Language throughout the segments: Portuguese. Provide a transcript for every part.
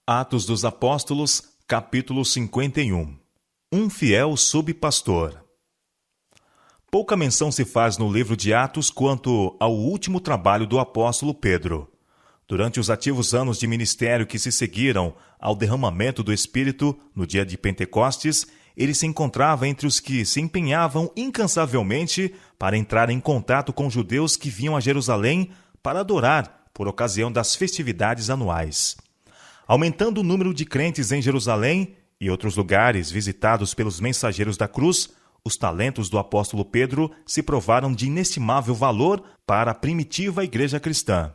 Atos dos Apóstolos, capítulo 51. Um fiel subpastor. Pouca menção se faz no livro de Atos quanto ao último trabalho do apóstolo Pedro. Durante os ativos anos de ministério que se seguiram ao derramamento do Espírito no dia de Pentecostes, ele se encontrava entre os que se empenhavam incansavelmente para entrar em contato com judeus que vinham a Jerusalém para adorar por ocasião das festividades anuais. Aumentando o número de crentes em Jerusalém e outros lugares visitados pelos mensageiros da cruz, os talentos do apóstolo Pedro se provaram de inestimável valor para a primitiva igreja cristã.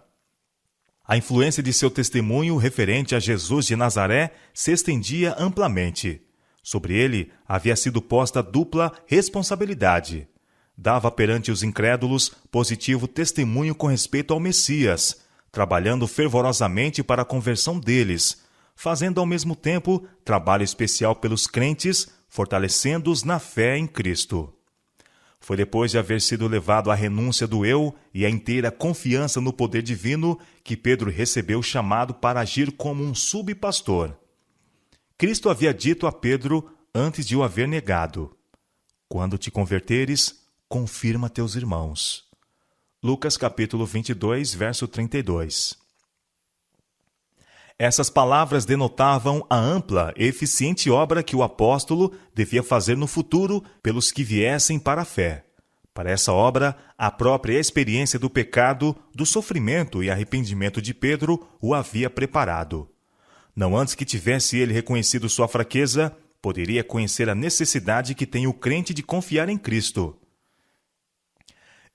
A influência de seu testemunho referente a Jesus de Nazaré se estendia amplamente. Sobre ele havia sido posta dupla responsabilidade. Dava perante os incrédulos positivo testemunho com respeito ao Messias, trabalhando fervorosamente para a conversão deles, fazendo ao mesmo tempo trabalho especial pelos crentes, fortalecendo-os na fé em Cristo. Foi depois de haver sido levado à renúncia do eu e à inteira confiança no poder divino que Pedro recebeu o chamado para agir como um subpastor. Cristo havia dito a Pedro antes de o haver negado: "Quando te converteres, confirma teus irmãos." Lucas capítulo 22, verso 32. Essas palavras denotavam a ampla e eficiente obra que o apóstolo devia fazer no futuro pelos que viessem para a fé. Para essa obra, a própria experiência do pecado, do sofrimento e arrependimento de Pedro o havia preparado. Não antes que tivesse ele reconhecido sua fraqueza, poderia conhecer a necessidade que tem o crente de confiar em Cristo.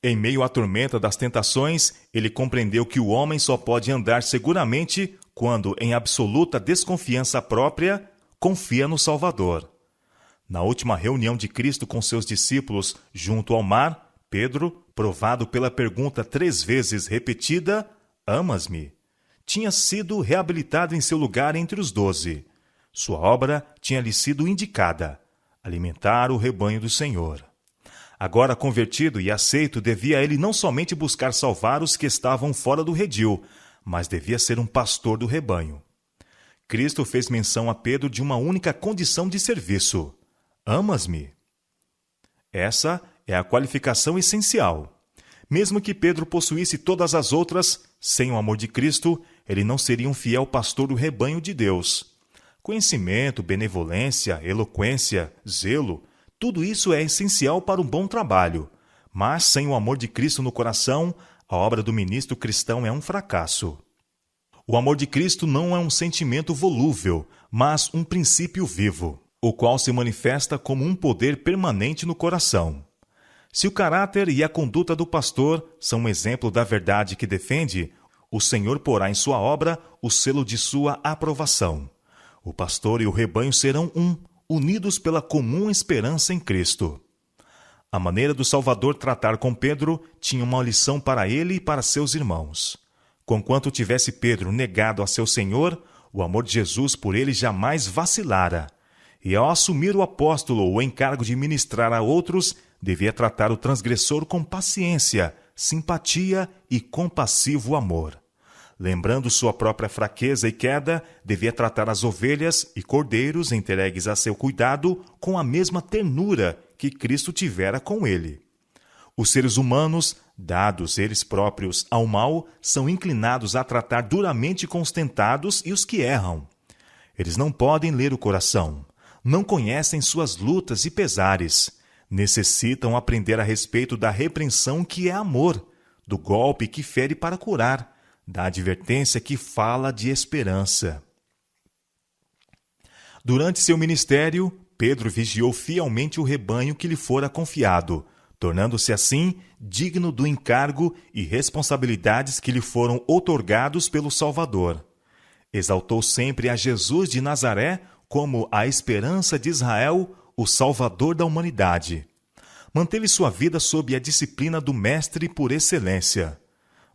Em meio à tormenta das tentações, ele compreendeu que o homem só pode andar seguramente quando, em absoluta desconfiança própria, confia no Salvador. Na última reunião de Cristo com seus discípulos junto ao mar, Pedro, provado pela pergunta 3 vezes repetida, "Amas-me?", tinha sido reabilitado em seu lugar entre os 12. Sua obra tinha lhe sido indicada: alimentar o rebanho do Senhor. Agora convertido e aceito, devia ele não somente buscar salvar os que estavam fora do redil, mas devia ser um pastor do rebanho. Cristo fez menção a Pedro de uma única condição de serviço: "Amas-me?" Essa é a qualificação essencial. Mesmo que Pedro possuísse todas as outras, sem o amor de Cristo, ele não seria um fiel pastor do rebanho de Deus. Conhecimento, benevolência, eloquência, zelo, tudo isso é essencial para um bom trabalho, mas sem o amor de Cristo no coração, a obra do ministro cristão é um fracasso. O amor de Cristo não é um sentimento volúvel, mas um princípio vivo, o qual se manifesta como um poder permanente no coração. Se o caráter e a conduta do pastor são um exemplo da verdade que defende, o Senhor porá em sua obra o selo de sua aprovação. O pastor e o rebanho serão unidos pela comum esperança em Cristo. A maneira do Salvador tratar com Pedro tinha uma lição para ele e para seus irmãos. Conquanto tivesse Pedro negado a seu Senhor, o amor de Jesus por ele jamais vacilara. E ao assumir o apóstolo o encargo de ministrar a outros, devia tratar o transgressor com paciência, simpatia e compassivo amor. Lembrando sua própria fraqueza e queda, devia tratar as ovelhas e cordeiros entregues a seu cuidado com a mesma ternura que Cristo tivera com ele. Os seres humanos, dados eles próprios ao mal, são inclinados a tratar duramente com os tentados e os que erram. Eles não podem ler o coração, não conhecem suas lutas e pesares, necessitam aprender a respeito da repreensão que é amor, do golpe que fere para curar, da advertência que fala de esperança. Durante seu ministério, Pedro vigiou fielmente o rebanho que lhe fora confiado, tornando-se assim digno do encargo e responsabilidades que lhe foram outorgados pelo Salvador. Exaltou sempre a Jesus de Nazaré como a esperança de Israel, o Salvador da humanidade. Manteve sua vida sob a disciplina do Mestre por excelência.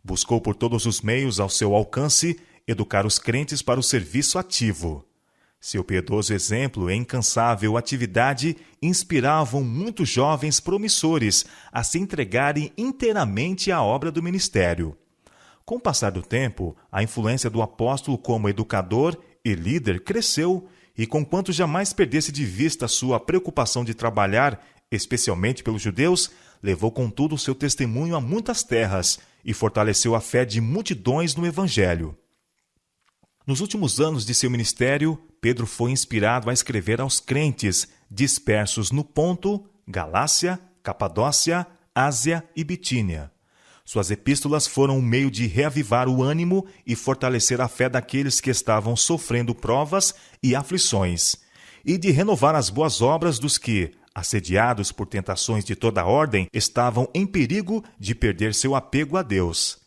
Buscou por todos os meios ao seu alcance educar os crentes para o serviço ativo. Seu piedoso exemplo e incansável atividade inspiravam muitos jovens promissores a se entregarem inteiramente à obra do ministério. Com o passar do tempo, a influência do apóstolo como educador e líder cresceu, e conquanto jamais perdesse de vista a sua preocupação de trabalhar, especialmente pelos judeus, levou contudo o seu testemunho a muitas terras e fortaleceu a fé de multidões no Evangelho. Nos últimos anos de seu ministério, Pedro foi inspirado a escrever aos crentes dispersos no Ponto, Galácia, Capadócia, Ásia e Bitínia. Suas epístolas foram um meio de reavivar o ânimo e fortalecer a fé daqueles que estavam sofrendo provas e aflições, e de renovar as boas obras dos que, assediados por tentações de toda ordem, estavam em perigo de perder seu apego a Deus.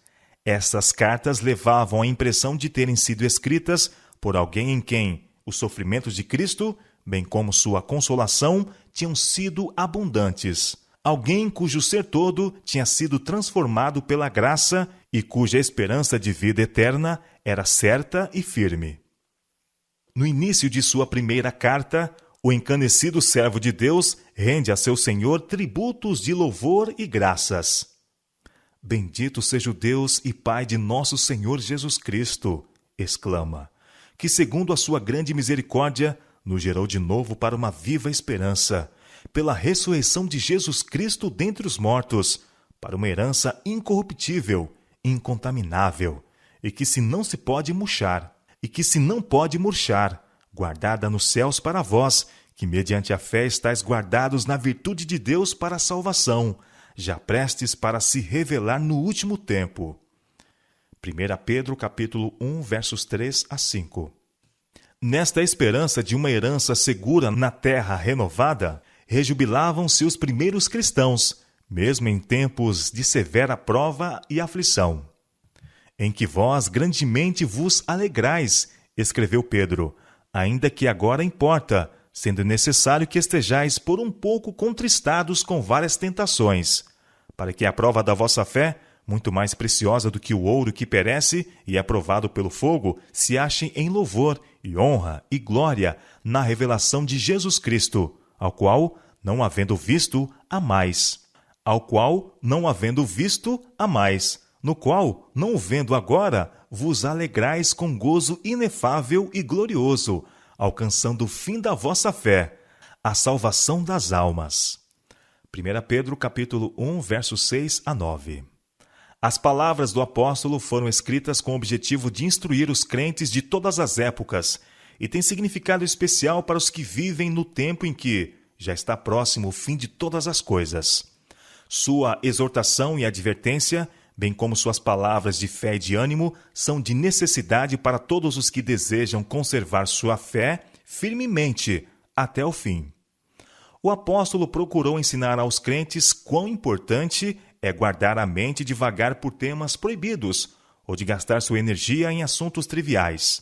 Essas cartas levavam a impressão de terem sido escritas por alguém em quem os sofrimentos de Cristo, bem como sua consolação, tinham sido abundantes. Alguém cujo ser todo tinha sido transformado pela graça e cuja esperança de vida eterna era certa e firme. No início de sua primeira carta, o encanecido servo de Deus rende a seu Senhor tributos de louvor e graças. Bendito seja o Deus e Pai de nosso Senhor Jesus Cristo, exclama, que segundo a sua grande misericórdia, nos gerou de novo para uma viva esperança, pela ressurreição de Jesus Cristo dentre os mortos, para uma herança incorruptível, incontaminável, e que se não pode murchar, guardada nos céus para vós, que mediante a fé estáis guardados na virtude de Deus para a salvação, já prestes para se revelar no último tempo. 1 Pedro capítulo 1, versos 3 a 5. Nesta esperança de uma herança segura na terra renovada, rejubilavam-se os primeiros cristãos, mesmo em tempos de severa prova e aflição. Em que vós grandemente vos alegrais, escreveu Pedro, ainda que agora importa, sendo necessário que estejais por um pouco contristados com várias tentações, para que a prova da vossa fé, muito mais preciosa do que o ouro que perece e é provado pelo fogo, se ache em louvor e honra e glória na revelação de Jesus Cristo, ao qual, não havendo visto, amais. No qual, não o vendo agora, vos alegrais com gozo inefável e glorioso, alcançando o fim da vossa fé, a salvação das almas. 1 Pedro capítulo 1, versos 6 a 9. As palavras do apóstolo foram escritas com o objetivo de instruir os crentes de todas as épocas e têm significado especial para os que vivem no tempo em que já está próximo o fim de todas as coisas. Sua exortação e advertência, bem como suas palavras de fé e de ânimo, são de necessidade para todos os que desejam conservar sua fé firmemente até o fim. O apóstolo procurou ensinar aos crentes quão importante é guardar a mente de vagar por temas proibidos ou de gastar sua energia em assuntos triviais.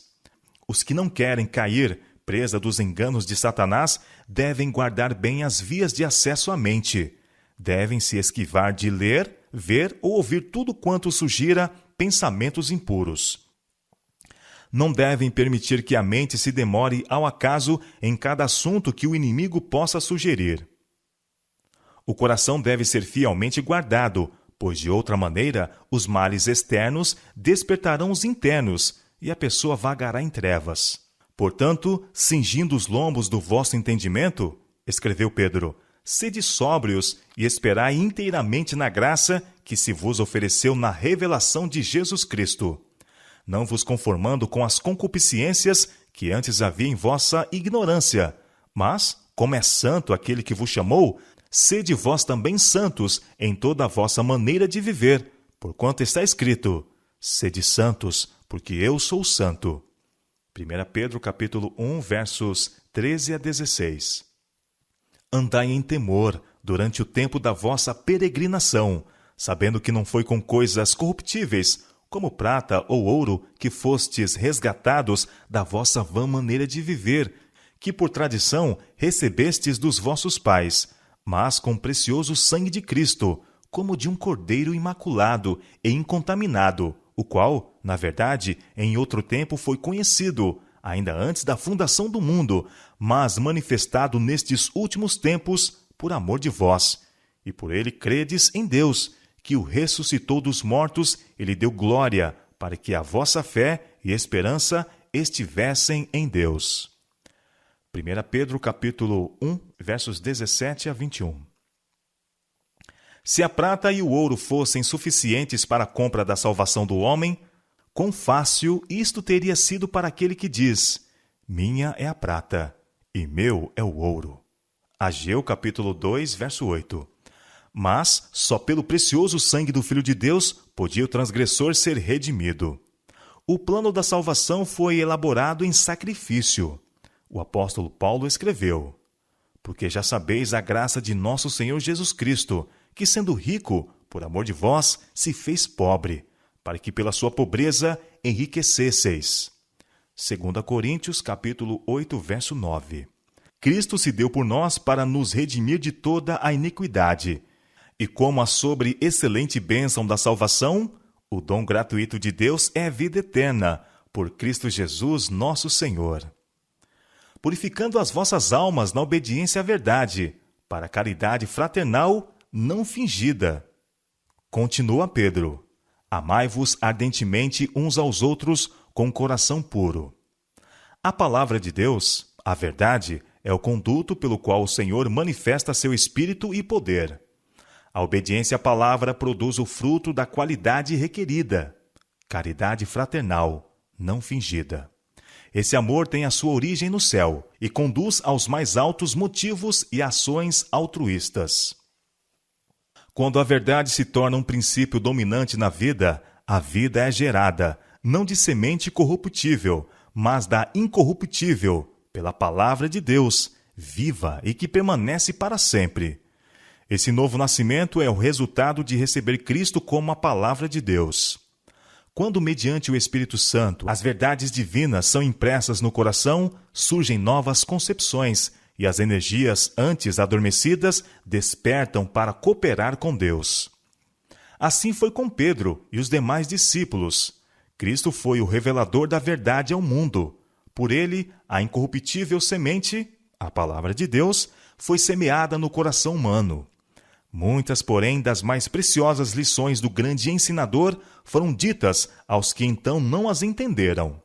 Os que não querem cair presa dos enganos de Satanás devem guardar bem as vias de acesso à mente. Devem se esquivar de ler, ver ou ouvir tudo quanto sugira pensamentos impuros. Não devem permitir que a mente se demore ao acaso em cada assunto que o inimigo possa sugerir. O coração deve ser fielmente guardado, pois de outra maneira os males externos despertarão os internos e a pessoa vagará em trevas. Portanto, cingindo os lombos do vosso entendimento, escreveu Pedro, sede sóbrios e esperai inteiramente na graça que se vos ofereceu na revelação de Jesus Cristo, não vos conformando com as concupiscências que antes havia em vossa ignorância, mas, como é santo aquele que vos chamou, sede vós também santos em toda a vossa maneira de viver, porquanto está escrito, sede santos, porque eu sou santo. 1 Pedro capítulo 1, versos 13 a 16. Andai em temor durante o tempo da vossa peregrinação, sabendo que não foi com coisas corruptíveis, como prata ou ouro, que fostes resgatados da vossa vã maneira de viver, que por tradição recebestes dos vossos pais, mas com precioso sangue de Cristo, como de um cordeiro imaculado e incontaminado, o qual, na verdade, em outro tempo foi conhecido, ainda antes da fundação do mundo, mas manifestado nestes últimos tempos por amor de vós. E por ele credes em Deus, que o ressuscitou dos mortos e lhe deu glória, para que a vossa fé e esperança estivessem em Deus. 1 Pedro capítulo 1, versos 17 a 21. Se a prata e o ouro fossem suficientes para a compra da salvação do homem, quão fácil isto teria sido para aquele que diz: minha é a prata e meu é o ouro. Ageu capítulo 2, verso 8. Mas só pelo precioso sangue do Filho de Deus podia o transgressor ser redimido. O plano da salvação foi elaborado em sacrifício. O apóstolo Paulo escreveu: porque já sabeis a graça de nosso Senhor Jesus Cristo, que sendo rico, por amor de vós, se fez pobre, para que pela sua pobreza enriquecesseis. 2 Coríntios capítulo 8, verso 9. Cristo se deu por nós para nos redimir de toda a iniquidade. E como a sobre-excelente bênção da salvação, o dom gratuito de Deus é vida eterna, por Cristo Jesus nosso Senhor. Purificando as vossas almas na obediência à verdade, para a caridade fraternal não fingida. Continua Pedro: amai-vos ardentemente uns aos outros com coração puro. A palavra de Deus, a verdade, é o conduto pelo qual o Senhor manifesta seu espírito e poder. A obediência à palavra produz o fruto da qualidade requerida, caridade fraternal, não fingida. Esse amor tem a sua origem no céu e conduz aos mais altos motivos e ações altruístas. Quando a verdade se torna um princípio dominante na vida, a vida é gerada, não de semente corruptível, mas da incorruptível, pela palavra de Deus, viva e que permanece para sempre. Esse novo nascimento é o resultado de receber Cristo como a palavra de Deus. Quando, mediante o Espírito Santo, as verdades divinas são impressas no coração, surgem novas concepções e as energias antes adormecidas despertam para cooperar com Deus. Assim foi com Pedro e os demais discípulos. Cristo foi o revelador da verdade ao mundo. Por ele, a incorruptível semente, a palavra de Deus, foi semeada no coração humano. Muitas, porém, das mais preciosas lições do grande ensinador foram ditas aos que então não as entenderam.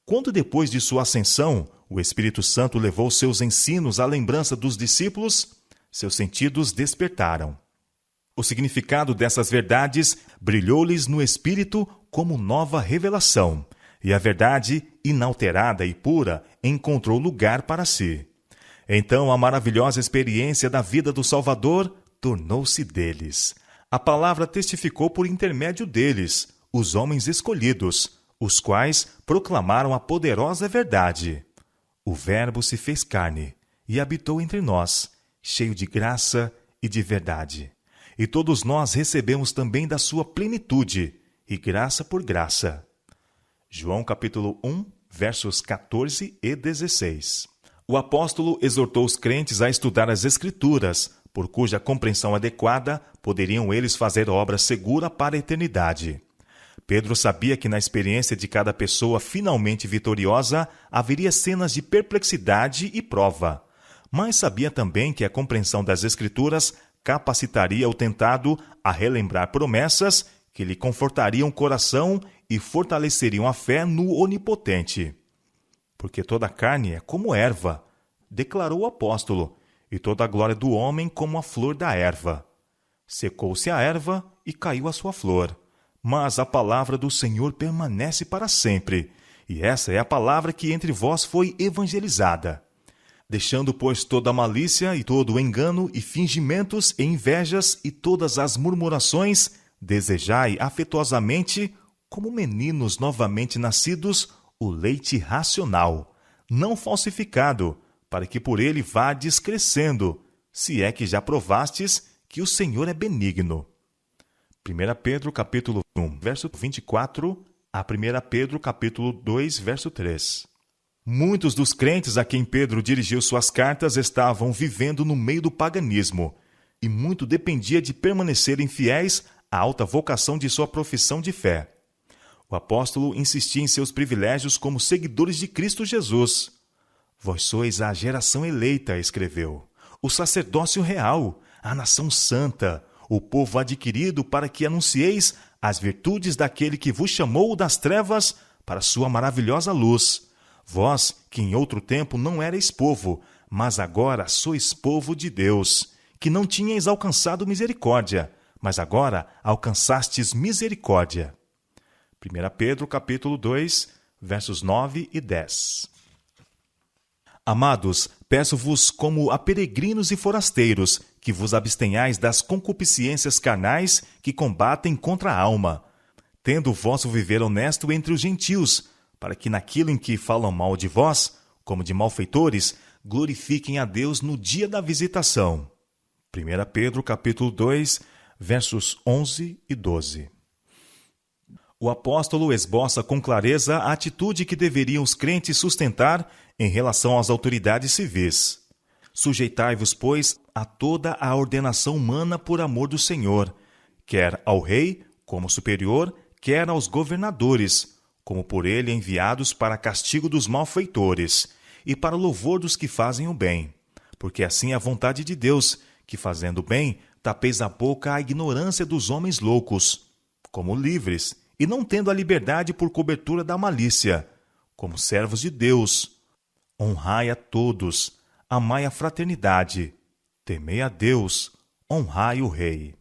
Quando, depois de sua ascensão, o Espírito Santo levou seus ensinos à lembrança dos discípulos, seus sentidos despertaram. O significado dessas verdades brilhou-lhes no espírito como nova revelação, e a verdade, inalterada e pura, encontrou lugar para si. Então, a maravilhosa experiência da vida do Salvador tornou-se deles. A palavra testificou por intermédio deles, os homens escolhidos, os quais proclamaram a poderosa verdade. O Verbo se fez carne e habitou entre nós, cheio de graça e de verdade. E todos nós recebemos também da sua plenitude, e graça por graça. João capítulo 1, versos 14 e 16. O apóstolo exortou os crentes a estudar as Escrituras, por cuja compreensão adequada poderiam eles fazer obra segura para a eternidade. Pedro sabia que na experiência de cada pessoa finalmente vitoriosa haveria cenas de perplexidade e prova, mas sabia também que a compreensão das Escrituras capacitaria o tentado a relembrar promessas que lhe confortariam o coração e fortaleceriam a fé no Onipotente. Porque toda a carne é como erva, declarou o apóstolo, e toda a glória do homem como a flor da erva. Secou-se a erva e caiu a sua flor, mas a palavra do Senhor permanece para sempre, e essa é a palavra que entre vós foi evangelizada. Deixando, pois, toda a malícia e todo o engano e fingimentos e invejas e todas as murmurações, desejai afetuosamente, como meninos novamente nascidos, o leite racional, não falsificado, para que por ele vades crescendo, se é que já provastes que o Senhor é benigno. 1 Pedro capítulo 1, verso 24, a 1 Pedro capítulo 2, verso 3. Muitos dos crentes a quem Pedro dirigiu suas cartas estavam vivendo no meio do paganismo, e muito dependia de permanecerem fiéis à alta vocação de sua profissão de fé. O apóstolo insistia em seus privilégios como seguidores de Cristo Jesus. Vós sois a geração eleita, escreveu, o sacerdócio real, a nação santa, o povo adquirido para que anuncieis as virtudes daquele que vos chamou das trevas para sua maravilhosa luz. Vós, que em outro tempo não erais povo, mas agora sois povo de Deus, que não tinhais alcançado misericórdia, mas agora alcançastes misericórdia. 1 Pedro, capítulo 2, versos 9 e 10. Amados, peço-vos como a peregrinos e forasteiros, que vos abstenhais das concupiscências carnais que combatem contra a alma, tendo o vosso viver honesto entre os gentios, para que naquilo em que falam mal de vós, como de malfeitores, glorifiquem a Deus no dia da visitação. 1 Pedro, capítulo 2, versos 11 e 12. O apóstolo esboça com clareza a atitude que deveriam os crentes sustentar em relação às autoridades civis. Sujeitai-vos, pois, a toda a ordenação humana por amor do Senhor, quer ao rei, como superior, quer aos governadores, como por ele enviados para castigo dos malfeitores, e para louvor dos que fazem o bem. Porque assim é a vontade de Deus, que fazendo o bem, tapeis a boca à ignorância dos homens loucos, como livres, e não tendo a liberdade por cobertura da malícia, como servos de Deus. Honrai a todos, amai a fraternidade, temei a Deus, honrai o rei.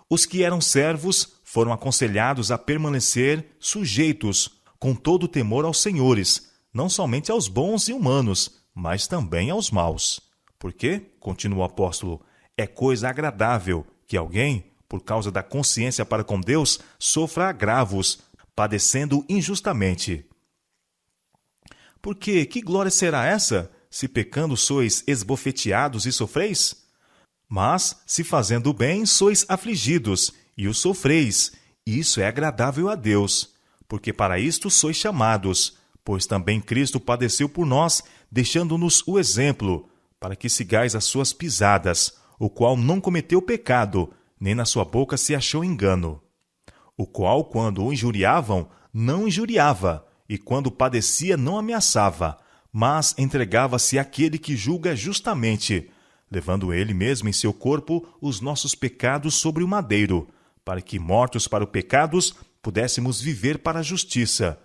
Os que eram servos foram aconselhados a permanecer sujeitos, com todo o temor aos senhores, não somente aos bons e humanos, mas também aos maus. Porque, continua o apóstolo, é coisa agradável que alguém, por causa da consciência para com Deus, sofra agravos, padecendo injustamente. Porque que glória será essa, se pecando sois esbofeteados e sofreis? Mas, se fazendo o bem, sois afligidos, e o sofreis, isso é agradável a Deus, porque para isto sois chamados, pois também Cristo padeceu por nós, deixando-nos o exemplo, para que sigais as suas pisadas, o qual não cometeu pecado, nem na sua boca se achou engano. O qual, quando o injuriavam, não injuriava, e quando padecia, não ameaçava, mas entregava-se àquele que julga justamente, levando ele mesmo em seu corpo os nossos pecados sobre o madeiro, para que, mortos para os pecados, pudéssemos viver para a justiça.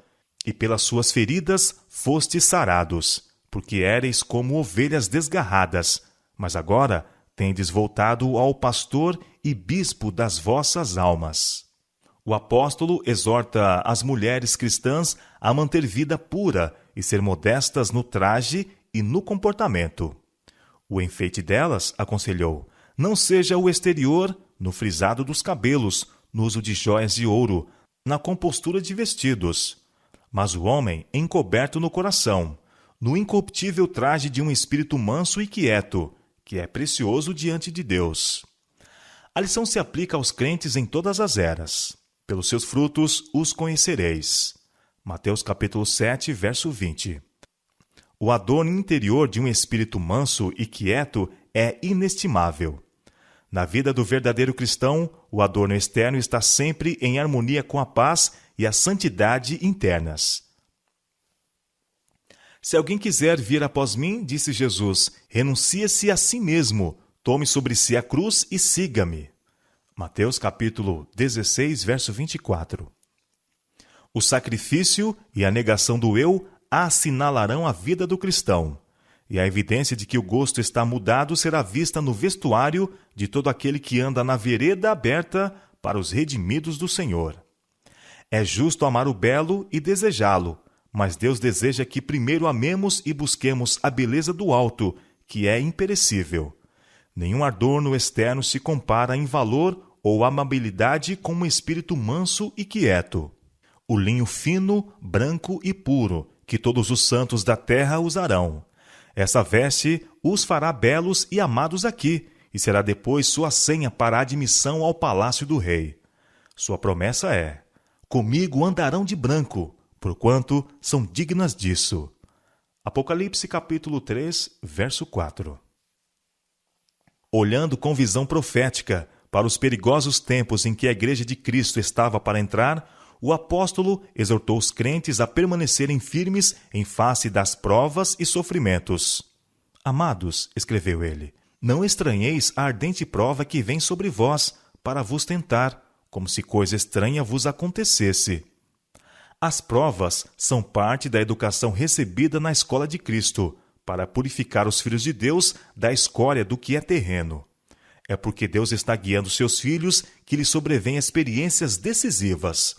E pelas suas feridas fostes sarados, porque éreis como ovelhas desgarradas, mas agora tendes voltado ao pastor e bispo das vossas almas. O apóstolo exorta as mulheres cristãs a manter vida pura e ser modestas no traje e no comportamento. O enfeite delas, aconselhou, não seja o exterior, no frisado dos cabelos, no uso de jóias de ouro, na compostura de vestidos, mas o homem encoberto no coração, no incorruptível traje de um espírito manso e quieto, que é precioso diante de Deus. A lição se aplica aos crentes em todas as eras. Pelos seus frutos os conhecereis. Mateus capítulo 7, verso 20. O adorno interior de um espírito manso e quieto é inestimável. Na vida do verdadeiro cristão, o adorno externo está sempre em harmonia com a paz e a santidade internas. Se alguém quiser vir após mim, disse Jesus, renuncie-se a si mesmo, tome sobre si a cruz e siga-me. Mateus capítulo 16, verso 24. O sacrifício e a negação do eu assinalarão a vida do cristão, e a evidência de que o gosto está mudado será vista no vestuário de todo aquele que anda na vereda aberta para os redimidos do Senhor. É justo amar o belo e desejá-lo, mas Deus deseja que primeiro amemos e busquemos a beleza do alto, que é imperecível. Nenhum adorno externo se compara em valor ou amabilidade com um espírito manso e quieto. O linho fino, branco e puro, que todos os santos da terra usarão. Essa veste os fará belos e amados aqui, e será depois sua senha para a admissão ao palácio do rei. Sua promessa é: comigo andarão de branco, porquanto são dignas disso. Apocalipse capítulo 3, verso 4. Olhando com visão profética para os perigosos tempos em que a Igreja de Cristo estava para entrar, o apóstolo exortou os crentes a permanecerem firmes em face das provas e sofrimentos. Amados, escreveu ele, não estranheis a ardente prova que vem sobre vós para vos tentar, como se coisa estranha vos acontecesse. As provas são parte da educação recebida na escola de Cristo, para purificar os filhos de Deus da escória do que é terreno. É porque Deus está guiando seus filhos que lhes sobrevêm experiências decisivas.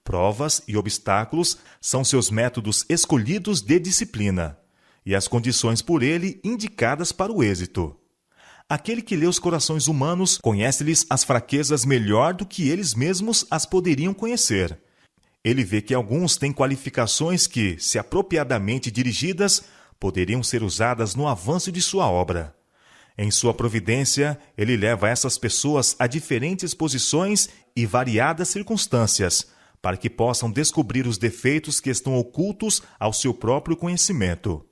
Provas e obstáculos são seus métodos escolhidos de disciplina, e as condições por ele indicadas para o êxito. Aquele que lê os corações humanos conhece-lhes as fraquezas melhor do que eles mesmos as poderiam conhecer. Ele vê que alguns têm qualificações que, se apropriadamente dirigidas, poderiam ser usadas no avanço de sua obra. Em sua providência, ele leva essas pessoas a diferentes posições e variadas circunstâncias, para que possam descobrir os defeitos que estão ocultos ao seu próprio conhecimento.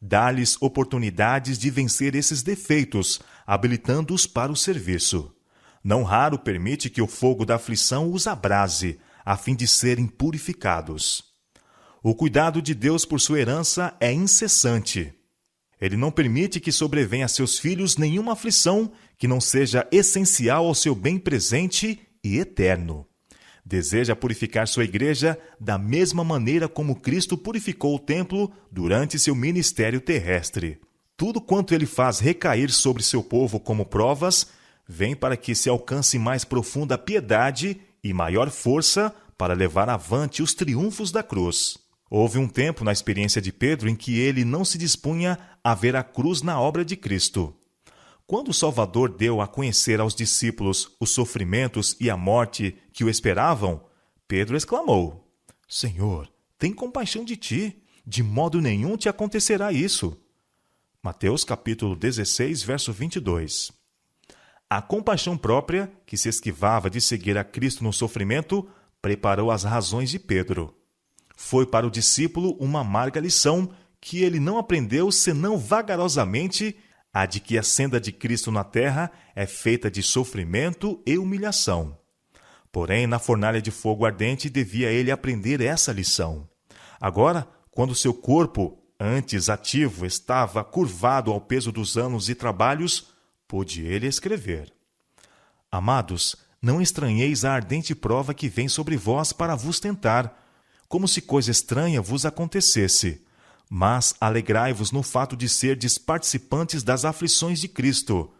Dá-lhes oportunidades de vencer esses defeitos, habilitando-os para o serviço. Não raro permite que o fogo da aflição os abrase, a fim de serem purificados. O cuidado de Deus por sua herança é incessante. Ele não permite que sobrevenha a seus filhos nenhuma aflição que não seja essencial ao seu bem presente e eterno. Deseja purificar sua igreja da mesma maneira como Cristo purificou o templo durante seu ministério terrestre. Tudo quanto ele faz recair sobre seu povo como provas, vem para que se alcance mais profunda piedade e maior força para levar avante os triunfos da cruz. Houve um tempo na experiência de Pedro em que ele não se dispunha a ver a cruz na obra de Cristo. Quando o Salvador deu a conhecer aos discípulos os sofrimentos e a morte que o esperavam, Pedro exclamou: Senhor, tem compaixão de ti, de modo nenhum te acontecerá isso. Mateus capítulo 16, verso 22. A compaixão própria, que se esquivava de seguir a Cristo no sofrimento, preparou as razões de Pedro. Foi para o discípulo uma amarga lição que ele não aprendeu senão vagarosamente, a de que a senda de Cristo na terra é feita de sofrimento e humilhação. Porém, na fornalha de fogo ardente devia ele aprender essa lição. Agora, quando seu corpo, antes ativo, estava curvado ao peso dos anos e trabalhos, pôde ele escrever: Amados, não estranheis a ardente prova que vem sobre vós para vos tentar, como se coisa estranha vos acontecesse. Mas alegrai-vos no fato de serdes participantes das aflições de Cristo,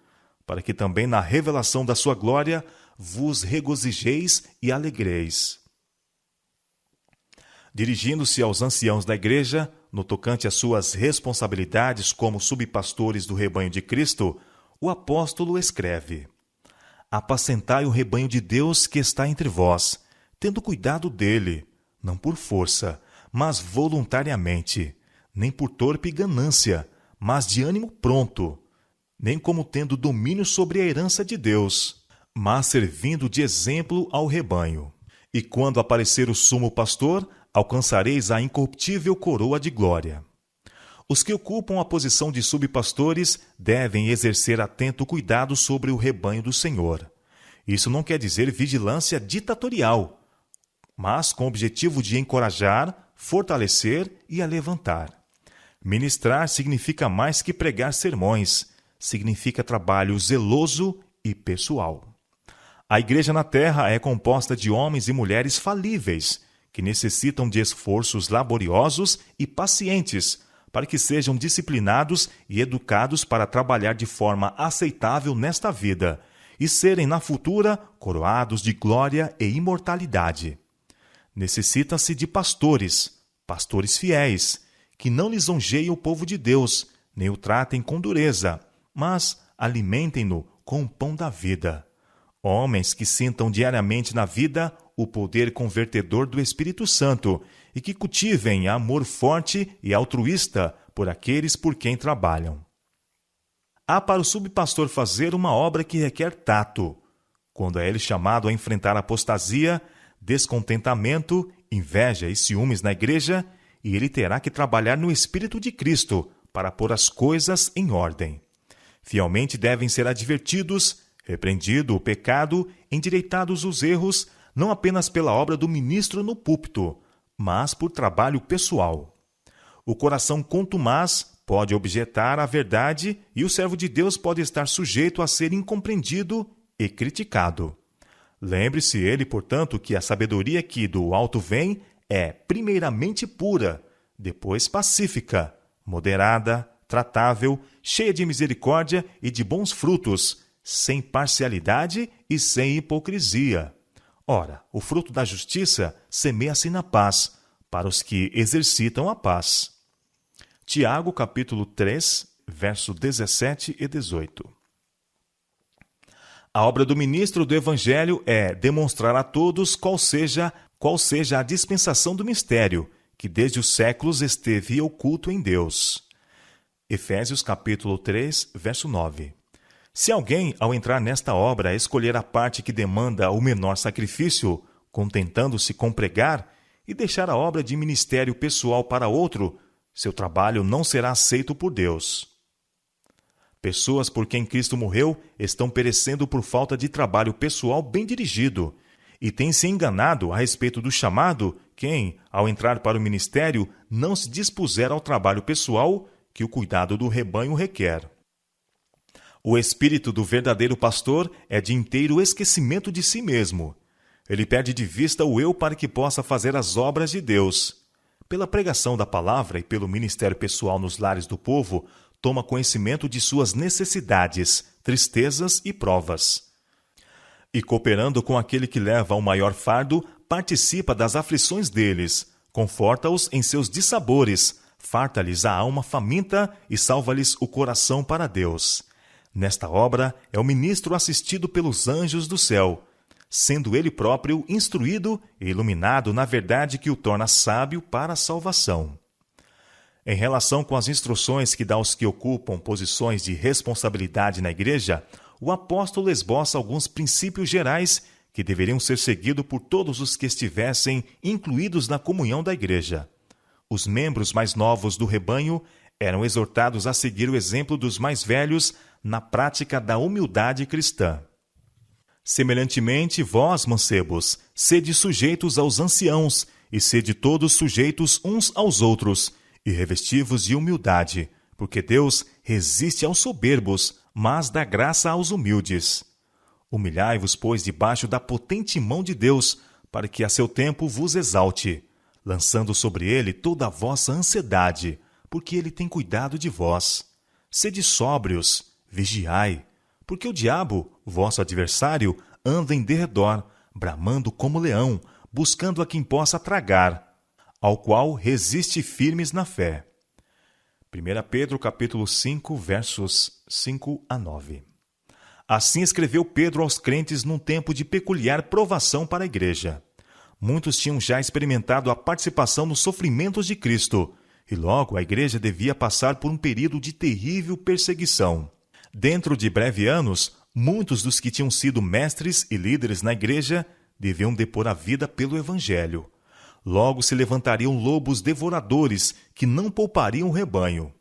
para que também na revelação da sua glória vos regozijeis e alegreis. Dirigindo-se aos anciãos da igreja, no tocante às suas responsabilidades como subpastores do rebanho de Cristo, o apóstolo escreve: Apacentai o rebanho de Deus que está entre vós, tendo cuidado dele, não por força, mas voluntariamente, nem por torpe ganância, mas de ânimo pronto, nem como tendo domínio sobre a herança de Deus, mas servindo de exemplo ao rebanho. E quando aparecer o sumo pastor, alcançareis a incorruptível coroa de glória. Os que ocupam a posição de subpastores devem exercer atento cuidado sobre o rebanho do Senhor. Isso não quer dizer vigilância ditatorial, mas com o objetivo de encorajar, fortalecer e alevantar. Ministrar significa mais que pregar sermões, significa trabalho zeloso e pessoal. A igreja na terra é composta de homens e mulheres falíveis, que necessitam de esforços laboriosos e pacientes, para que sejam disciplinados e educados para trabalhar de forma aceitável nesta vida e serem na futura coroados de glória e imortalidade. Necessita-se de pastores fiéis, que não lisonjeiem o povo de Deus, nem o tratem com dureza, mas alimentem-no com o pão da vida. Homens que sintam diariamente na vida o poder convertedor do Espírito Santo e que cultivem amor forte e altruísta por aqueles por quem trabalham. Há para o subpastor fazer uma obra que requer tato. Quando é ele chamado a enfrentar apostasia, descontentamento, inveja e ciúmes na igreja, e ele terá que trabalhar no Espírito de Cristo para pôr as coisas em ordem. Fielmente devem ser advertidos, repreendido o pecado, endireitados os erros, não apenas pela obra do ministro no púlpito, mas por trabalho pessoal. O coração contumaz pode objetar a verdade e o servo de Deus pode estar sujeito a ser incompreendido e criticado. Lembre-se ele, portanto, que a sabedoria que do alto vem é primeiramente pura, depois pacífica, moderada, tratável, cheia de misericórdia e de bons frutos, sem parcialidade e sem hipocrisia. Ora, o fruto da justiça semeia-se na paz, para os que exercitam a paz. Tiago, capítulo 3, verso 17 e 18. A obra do ministro do Evangelho é demonstrar a todos qual seja a dispensação do mistério, que desde os séculos esteve oculto em Deus. Efésios, capítulo 3, verso 9. Se alguém, ao entrar nesta obra, escolher a parte que demanda o menor sacrifício, contentando-se com pregar, e deixar a obra de ministério pessoal para outro, seu trabalho não será aceito por Deus. Pessoas por quem Cristo morreu estão perecendo por falta de trabalho pessoal bem dirigido, e têm se enganado a respeito do chamado quem, ao entrar para o ministério, não se dispuser ao trabalho pessoal que o cuidado do rebanho requer. O espírito do verdadeiro pastor é de inteiro esquecimento de si mesmo. Ele perde de vista o eu para que possa fazer as obras de Deus. Pela pregação da palavra e pelo ministério pessoal nos lares do povo, toma conhecimento de suas necessidades, tristezas e provas. E cooperando com aquele que leva o maior fardo, participa das aflições deles, conforta-os em seus dissabores, farta-lhes a alma faminta e salva-lhes o coração para Deus. Nesta obra é o ministro assistido pelos anjos do céu, sendo ele próprio instruído e iluminado na verdade que o torna sábio para a salvação. Em relação com as instruções que dá aos que ocupam posições de responsabilidade na igreja, o apóstolo esboça alguns princípios gerais que deveriam ser seguidos por todos os que estivessem incluídos na comunhão da igreja. Os membros mais novos do rebanho eram exortados a seguir o exemplo dos mais velhos na prática da humildade cristã. Semelhantemente, vós, mancebos, sede sujeitos aos anciãos, e sede todos sujeitos uns aos outros, e revesti-vos de humildade, porque Deus resiste aos soberbos, mas dá graça aos humildes. Humilhai-vos, pois, debaixo da potente mão de Deus, para que a seu tempo vos exalte, lançando sobre ele toda a vossa ansiedade, porque ele tem cuidado de vós. Sede sóbrios, vigiai, porque o diabo, vosso adversário, anda em derredor, bramando como leão, buscando a quem possa tragar, ao qual resiste firmes na fé. 1 Pedro capítulo 5, versos 5 a 9. Assim escreveu Pedro aos crentes num tempo de peculiar provação para a igreja. Muitos tinham já experimentado a participação nos sofrimentos de Cristo, e logo a igreja devia passar por um período de terrível perseguição. Dentro de breve anos, muitos dos que tinham sido mestres e líderes na igreja deviam depor a vida pelo Evangelho. Logo se levantariam lobos devoradores que não poupariam o rebanho.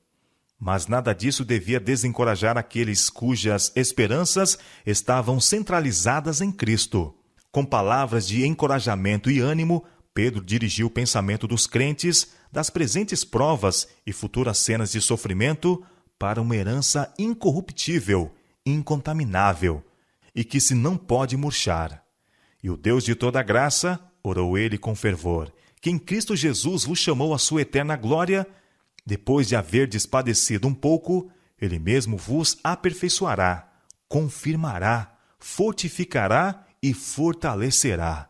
Mas nada disso devia desencorajar aqueles cujas esperanças estavam centralizadas em Cristo. Com palavras de encorajamento e ânimo, Pedro dirigiu o pensamento dos crentes das presentes provas e futuras cenas de sofrimento para uma herança incorruptível, incontaminável, e que se não pode murchar. E o Deus de toda graça, orou ele com fervor, que em Cristo Jesus vos chamou à sua eterna glória, depois de haverdes padecido um pouco, ele mesmo vos aperfeiçoará, confirmará, fortificará e fortalecerá.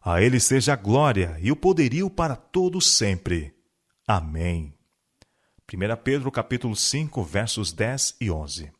A ele seja a glória e o poderio para todos sempre. Amém. 1 Pedro capítulo 5, versos 10 e 11.